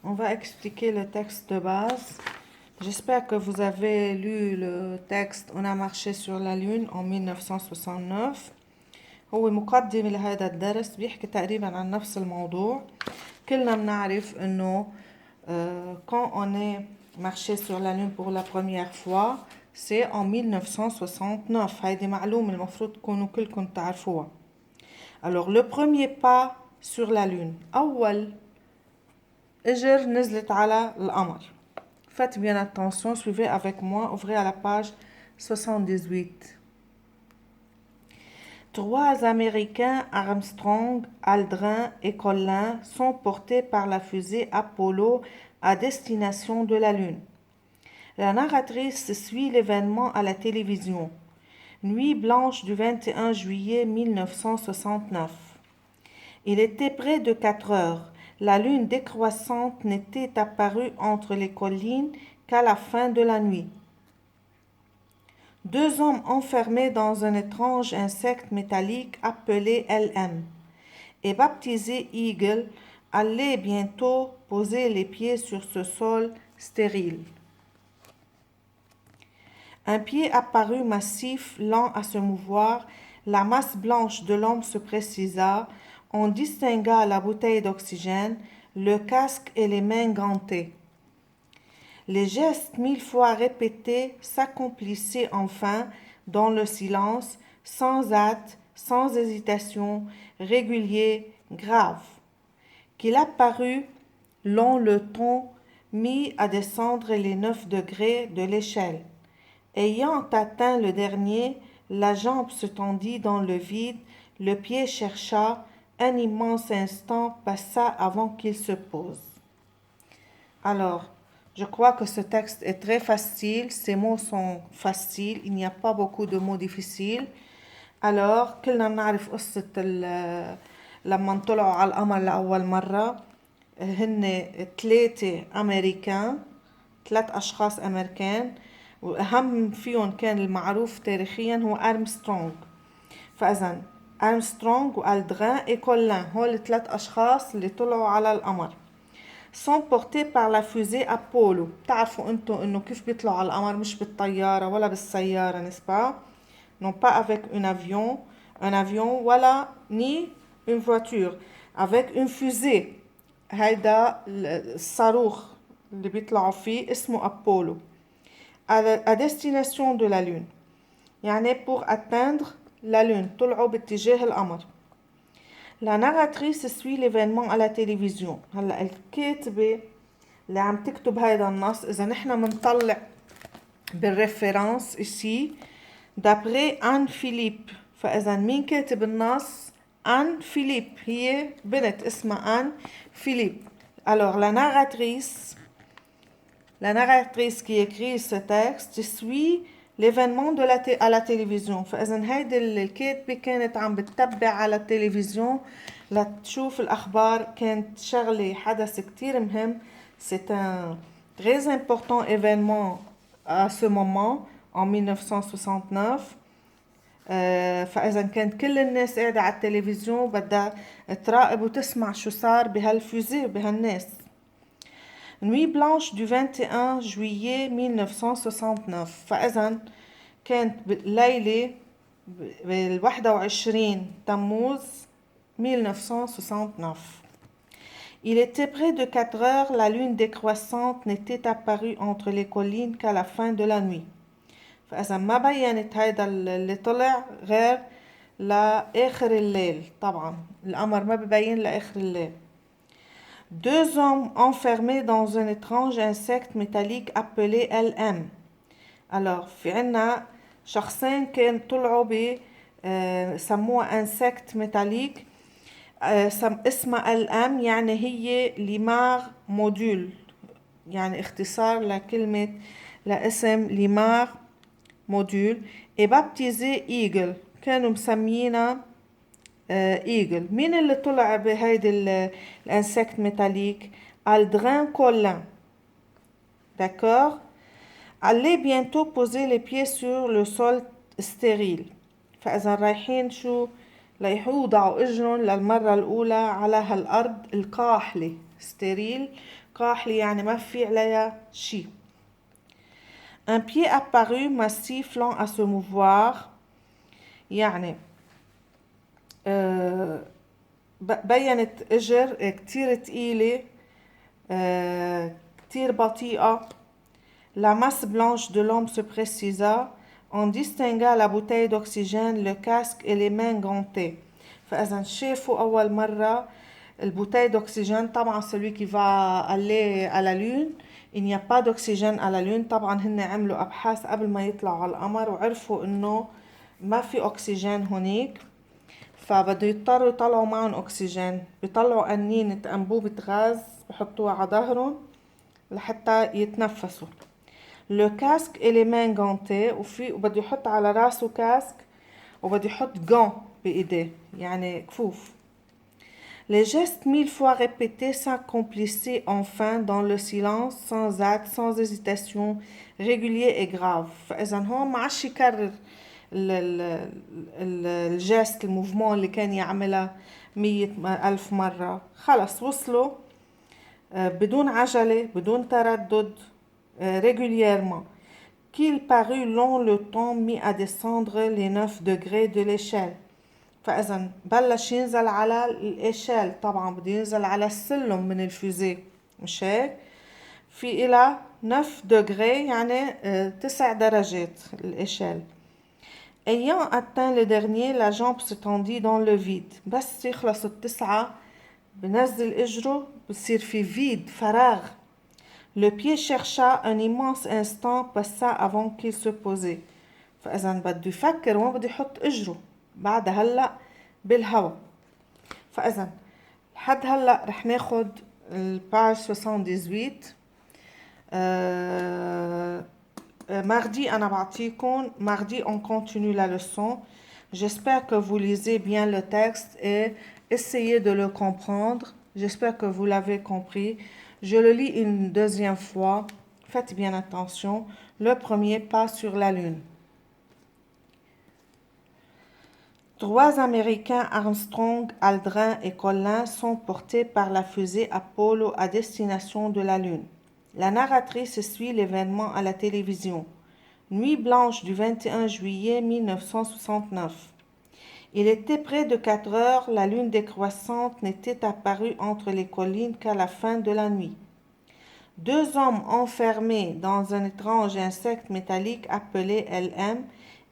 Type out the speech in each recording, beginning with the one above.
On va expliquer le texte de base. J'espère que vous avez lu le texte On a marché sur la Lune en 1969. هو مقدمة لهذا الدرس بيحكي تقريبا عن نفس الموضوع. كلنا بنعرف انه quand on est marché sur la Lune pour la première fois, c'est en 1969. هيدي معلومة المفروض تكونوا كلكم تعرفوها. Alors le premier pas sur la Lune. أول إجر نزلت على القمر. Faites bien attention, suivez avec moi, ouvrez à la page 78. Trois Américains, Armstrong, Aldrin et Collin, sont portés par la fusée Apollo à destination de la Lune. La narratrice suit l'événement à la télévision. Nuit blanche du 21 juillet 1969. Il était près de 4 heures. La lune décroissante n'était apparue entre les collines qu'à la fin de la nuit. Deux hommes enfermés dans un étrange insecte métallique appelé LM et baptisé Eagle allaient bientôt poser les pieds sur ce sol stérile. Un pied apparut massif, lent à se mouvoir. La masse blanche de l'homme se précisa. On distingua la bouteille d'oxygène, le casque et les mains gantées. Les gestes 1000 fois répétés s'accomplissaient enfin dans le silence, sans hâte, sans hésitation, régulier, grave. Qu'il apparut, long le ton, mis à descendre les 9 degrés de l'échelle. Ayant atteint le dernier, la jambe se tendit dans le vide, le pied chercha, un immense instant passa avant qu'il se pose. Alors, je crois que ce texte est très facile, ces mots sont faciles, il n'y a pas beaucoup de mots difficiles. Alors, كلنا نعرف قصة لما طلعوا على القمر لأول مرة هن 3 أمريكان 3 أشخاص أمريكان وأهم فيهم كان المعروف تاريخيا هو أرمسترونغ. فإذا أرمسترونغ وألدران وكولين هول 3 أشخاص اللي طلعوا على القمر. sont portés par la fusée Apollo. بتعرفوا انتم انه كيف بيطلعوا على القمر مش بالطيارة ولا بالسيارة n'est-ce pas? Non pas avec un avion ولا ni une voiture. Avec une fusée. هيدا الصاروخ اللي بيطلعوا فيه اسمه أبولو. À destination de la Lune. يعني pour atteindre la Lune. طلعوا باتجاه القمر. La narratrice suit l'événement à la télévision. هلا الكاتبة اللي عم تكتب هذا النص إذا نحن منطلع بالريفرنس ici d'après Anne Philippe. فإذا مين كاتب النص؟ Anne Philippe. هي بنت اسمها Anne Philippe. Alors la narratrice qui écrit ce texte suit l'événement à la télévision. فإذا هيدي الكاتبة كانت عم بتتبع على التلفزيون لتشوف الأخبار. كانت شغلة حدث كتير مهم. C'est un très important événement à ce moment en 1969. فإذا كانت كل الناس قاعدة على التلفزيون بدها تراقب وتسمع شو صار بهالفوزي وبهالناس. Nuit blanche du 21 juillet 1969. فإذا كانت ليلة بال 21 تموز 1969. Il était près de 4 heures, la lune décroissante n'était apparue entre les collines qu'à la fin de la nuit. فإذا ما بينت هيدا اللي طلع غير لآخر الليل. طبعا القمر ما ببين لآخر الليل. Deux hommes enfermés dans un étrange insecte métallique appelé LM. Alors, في عنا شخصين كانوا طلعوا سموها insecte métallique. اسمها LM يعني هي ليمار موديول. يعني اختصار لكلمة لاسم ليمار موديول. et baptisé Eagle. كانوا مسمينها إيجل. مين اللي طلع بهيدي الانسكت ميتاليك؟ Aldrin Collin. D'accord? Allez bientôt poser les pieds sur le sol stérile. فإذا رايحين شو؟ رايحوا يوضعوا إجرهم للمرة الأولى على هالأرض القاحلة stérile. كاحلة يعني ما في عليها شيء. Un pied apparut massif lent à se mouvoir. يعني بينت اجر كتير تقيلة كتير بطيئة. La masse blanche de l'homme se précisa. On distingua la bouteille d'oxygène, le casque et les mains gantées. فإذا شافوا أول مرة البouteille d'oxygène. طبعا celui qui va aller à la lune. Il n'y a pas d'oxygène à la lune. طبعا هن عملوا أبحاث قبل ما يطلعوا على القمر وعرفوا إنه ما في أكسجين هناك. فبده يضطروا يطلعوا معهم أكسجين. بيطلعوا قنينة أنبوبة غاز بحطوها على ظهرهم لحتى يتنفسوا. Le casque et les mains gantées. وبده يحط على راسه كاسك وبده يحط gants بإيديه يعني كفوف. Les gestes 1000 fois répétés s'accomplissaient enfin dans le silence, sans acte, sans hésitation, régulier et grave. فإذا هون ما عادش يكرر الجست الموفمون اللي كان يعملها 100,000 مرة. خلص وصلوا بدون عجلة بدون تردد régulièrement. Qu'il parut long le temps mis à descendre les 9 degrés de l'échelle. فإذا بلش ينزل على الإشال. طبعا بده ينزل على السلم من الفوزي مش هيك؟ في إلى 9 degrés يعني 9 درجات الإشال. Ayant atteint le dernier, la jambe se tendit dans le vide. بس يخلص التسعة بنزل إجره بصير في vide فراغ. Le pied chercha un immense instant passa avant qu'il se posait. فإذا بده يفكر وين بده يحط إجره. بعد هلأ بالهواء. فإذا لحد هلأ رح ناخد الباج 78. Mardi أنا بعطيكم. Mardi on continue la leçon. J'espère que vous lisez bien le texte et essayez de le comprendre. J'espère que vous l'avez compris. Je le lis une deuxième fois. Faites bien attention. Le premier pas sur la Lune. 3 Américains, Armstrong, Aldrin et Collins, sont portés par la fusée Apollo à destination de la Lune. La narratrice suit l'événement à la télévision. Nuit blanche du 21 juillet 1969. Il était près de 4 heures, la lune décroissante n'était apparue entre les collines qu'à la fin de la nuit. 2 hommes enfermés dans un étrange insecte métallique appelé LM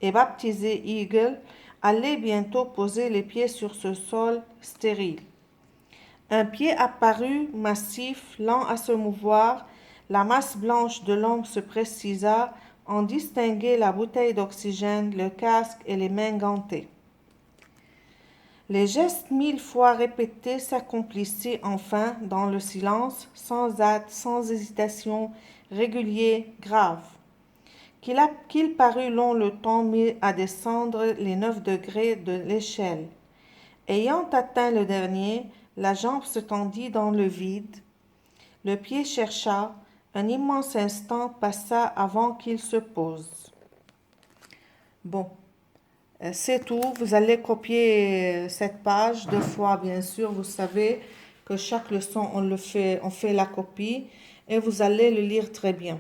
et baptisé Eagle allaient bientôt poser les pieds sur ce sol stérile. Un pied apparut, massif, lent à se mouvoir. La masse blanche de l'homme se précisa. On distinguait la bouteille d'oxygène, le casque et les mains gantées. Les gestes 1000 fois répétés s'accomplissaient enfin dans le silence, sans hâte, sans hésitation, régulier, grave. Qu'il parut long le temps mis à descendre les 9 degrés de l'échelle. Ayant atteint le dernier, la jambe se tendit dans le vide. Le pied chercha. Un immense instant passa avant qu'il se pose. Bon, c'est tout. Vous allez copier cette page 2 fois, bien sûr. Vous savez que chaque leçon, on fait la copie et vous allez le lire très bien.